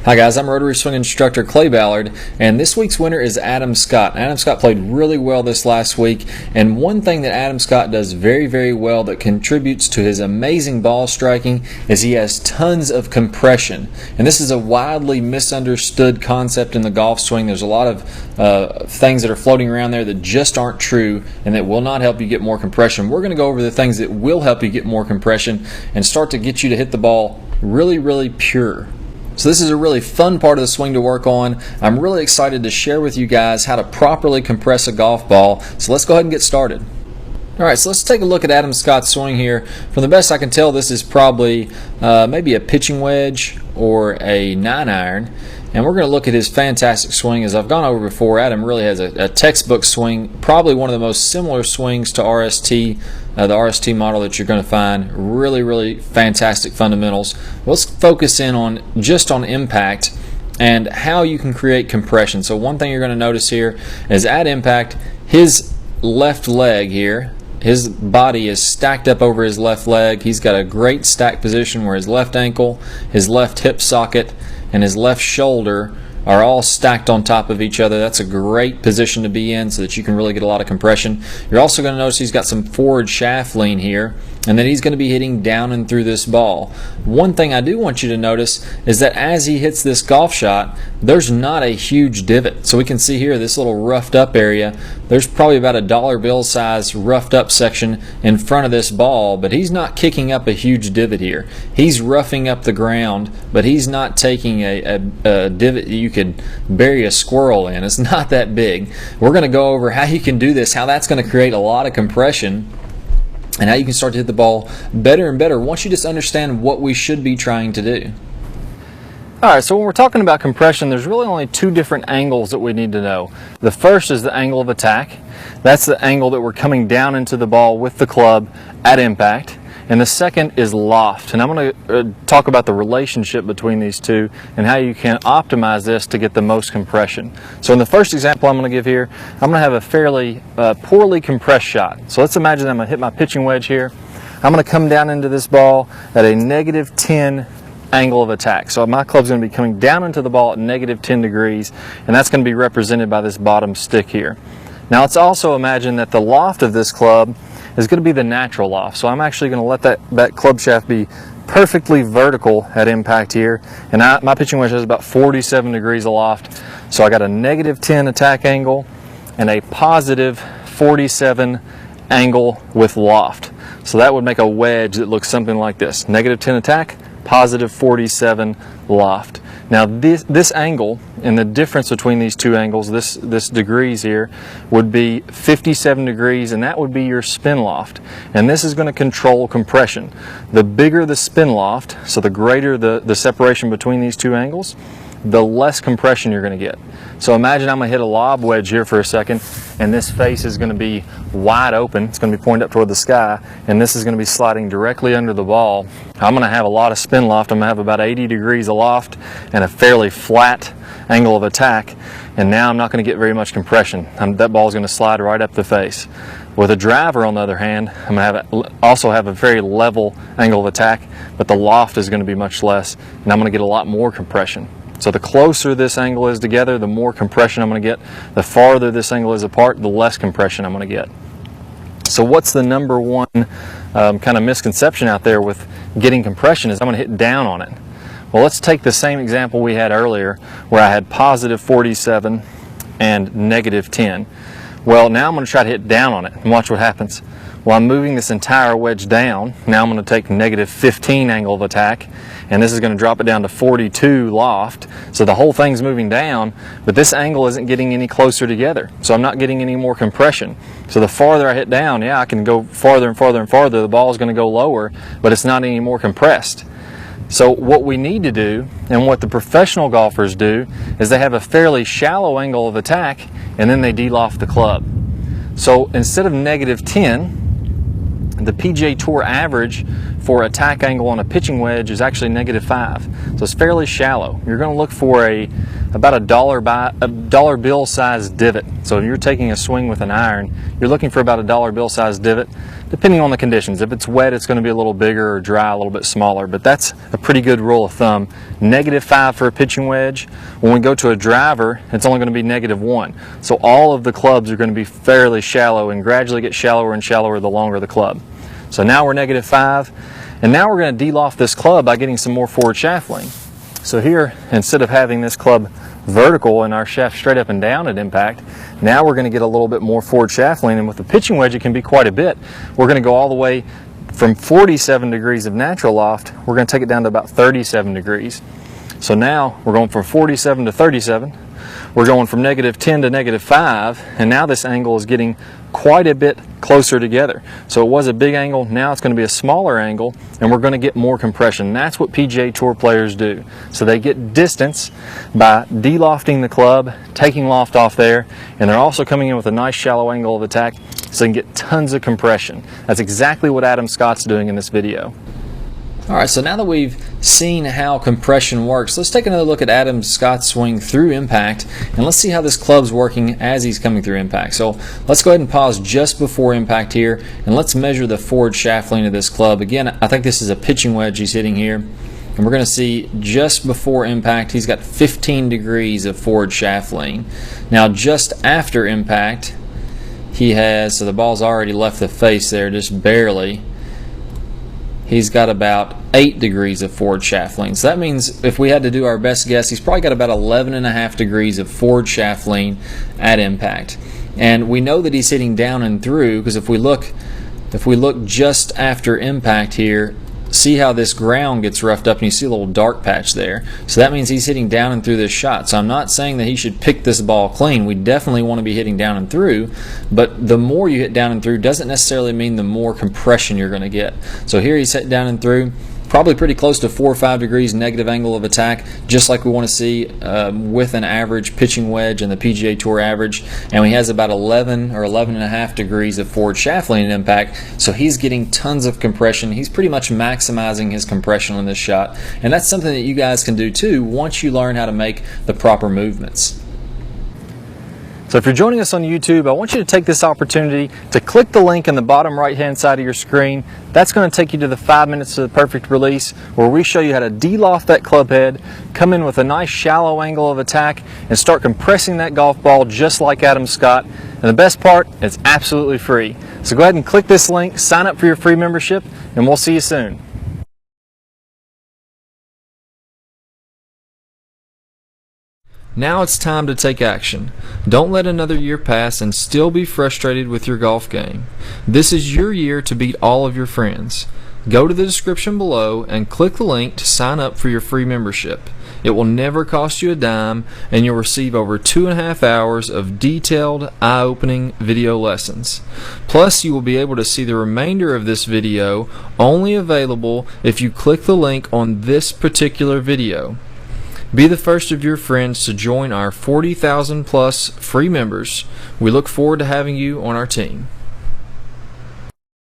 Hi guys, I'm rotary swing instructor Clay Ballard, and this week's winner is Adam Scott. Adam Scott played really well this last week, and one thing that Adam Scott does very well that contributes to his amazing ball striking is he has tons of compression. And this is a widely misunderstood concept in the golf swing. There's a lot of things that are floating around there that just aren't true and that will not help you get more compression. We're going to go over the things that will help you get more compression and start to get you to hit the ball really pure. So this is a really fun part of the swing to work on. I'm really excited to share with you guys how to properly compress a golf ball. So let's go ahead and get started. Alright, so let's take a look at Adam Scott's swing here. From the best I can tell, this is probably maybe a pitching wedge or a 9-iron. And we're going to look at his fantastic swing. As I've gone over before, Adam really has a textbook swing, probably one of the most similar swings to RST, the RST model that you're going to find. Really fantastic fundamentals. Let's focus in on just on impact and how you can create compression. So one thing you're going to notice here is at impact, his left leg here, his body is stacked up over his left leg. He's got a great stack position where his left ankle, his left hip socket, and his left shoulder are all stacked on top of each other. That's a great position to be in so that you can really get a lot of compression. You're also going to notice he's got some forward shaft lean here, and then he's going to be hitting down and through this ball. One thing I do want you to notice is that as he hits this golf shot, there's not a huge divot. So we can see here this little roughed up area. There's probably about a dollar bill size roughed up section in front of this ball, but he's not kicking up a huge divot here. He's roughing up the ground, but he's not taking a divot that you could bury a squirrel in. It's not that big. We're going to go over how you can do this, how that's going to create a lot of compression, and how you can start to hit the ball better and better once you just understand what we should be trying to do. Alright, so when we're talking about compression, there's really only two different angles that we need to know. The first is the angle of attack. That's the angle that we're coming down into the ball with the club at impact. And the second is loft. And I'm going to talk about the relationship between these two and how you can optimize this to get the most compression. So in the first example I'm going to give here, I'm going to have a fairly poorly compressed shot. So let's imagine I'm going to hit my pitching wedge here. I'm going to come down into this ball at a -10 angle of attack. So my club's going to be coming down into the ball at -10 degrees, and that's going to be represented by this bottom stick here. Now let's also imagine that the loft of this club is going to be the natural loft. So I'm actually going to let that club shaft be perfectly vertical at impact here, and my pitching wedge has about 47 degrees of loft. So I got a -10 attack angle and a +47 angle with loft. So that would make a wedge that looks something like this: -10 attack, +47 loft. Now this angle, and the difference between these two angles, this degrees here, would be 57 degrees, and that would be your spin loft. And this is going to control compression. The bigger the spin loft, so the greater the separation between these two angles, the less compression you're going to get. So imagine I'm going to hit a lob wedge here for a second, and this face is going to be wide open. It's going to be pointed up toward the sky, and this is going to be sliding directly under the ball. I'm going to have a lot of spin loft. I'm going to have about 80 degrees of loft and a fairly flat angle of attack, and now I'm not going to get very much compression. That ball is going to slide right up the face. With a driver, on the other hand, I'm going to also have a very level angle of attack, but the loft is going to be much less, and I'm going to get a lot more compression. So the closer this angle is together, the more compression I'm going to get. The farther this angle is apart, the less compression I'm going to get. So what's the number one kind of misconception out there with getting compression is I'm going to hit down on it. Well, let's take the same example we had earlier where I had +47 and -10. Well, now I'm going to try to hit down on it and watch what happens. Well, I'm moving this entire wedge down. Now I'm going to take -15 angle of attack, and this is going to drop it down to 42 loft. So the whole thing's moving down, but this angle isn't getting any closer together. So I'm not getting any more compression. So the farther I hit down, yeah, I can go farther and farther and farther. The ball is going to go lower, but it's not any more compressed. So what we need to do, and what the professional golfers do, is they have a fairly shallow angle of attack, and then they de-loft the club. So instead of -10, the PGA Tour average for attack angle on a pitching wedge is actually -5. So it's fairly shallow. You're going to look for a about a dollar bill size divot. So if you're taking a swing with an iron, you're looking for about a dollar bill size divot, depending on the conditions. If it's wet, it's going to be a little bigger, or dry, a little bit smaller, but that's a pretty good rule of thumb. -5 for a pitching wedge. When we go to a driver, it's only going to be -1. So all of the clubs are going to be fairly shallow and gradually get shallower and shallower the longer the club. So now we're -5, and now we're going to de-loft this club by getting some more forward shaft lean. So here, instead of having this club vertical and our shaft straight up and down at impact, now we're going to get a little bit more forward shaft lean, and with the pitching wedge it can be quite a bit. We're going to go all the way from 47 degrees of natural loft, we're going to take it down to about 37 degrees. So now we're going from 47 to 37, we're going from -10 to -5, and now this angle is getting quite a bit closer together. So it was a big angle, now it's going to be a smaller angle, and we're going to get more compression. That's what PGA Tour players do. So they get distance by de-lofting the club, taking loft off there, and they're also coming in with a nice shallow angle of attack so they can get tons of compression. That's exactly what Adam Scott's doing in this video. Alright, so now that we've seen how compression works, let's take another look at Adam Scott's swing through impact, and let's see how this club's working as he's coming through impact. So let's go ahead and pause just before impact here, and let's measure the forward shaft lean of this club. Again, I think this is a pitching wedge he's hitting here, and we're going to see just before impact he's got 15 degrees of forward shaft lean. Now just after impact he has, so the ball's already left the face there just barely, he's got about 8 degrees of forward shaft lean. So that means if we had to do our best guess, he's probably got about 11.5 degrees of forward shaft lean at impact. And we know that he's hitting down and through, because if we look just after impact here, see how this ground gets roughed up and you see a little dark patch there. So that means he's hitting down and through this shot. So I'm not saying that he should pick this ball clean. We definitely want to be hitting down and through, but the more you hit down and through doesn't necessarily mean the more compression you're going to get. So here he's hitting down and through, probably pretty close to 4 or 5 degrees negative angle of attack, just like we want to see with an average pitching wedge and the PGA Tour average. And he has about 11 or 11.5 degrees of forward shaft lean impact, so he's getting tons of compression. He's pretty much maximizing his compression on this shot, and that's something that you guys can do too once you learn how to make the proper movements. So if you're joining us on YouTube, I want you to take this opportunity to click the link in the bottom right hand side of your screen. That's going to take you to the 5 minutes to the perfect release, where we show you how to de-loft that club head, come in with a nice shallow angle of attack, and start compressing that golf ball just like Adam Scott. And the best part, it's absolutely free. So go ahead and click this link, sign up for your free membership, and we'll see you soon. Now it's time to take action. Don't let another year pass and still be frustrated with your golf game. This is your year to beat all of your friends. Go to the description below and click the link to sign up for your free membership. It will never cost you a dime, and you'll receive over 2.5 hours of detailed, eye-opening video lessons. Plus, you will be able to see the remainder of this video, only available if you click the link on this particular video. Be the first of your friends to join our 40,000 plus free members. We look forward to having you on our team.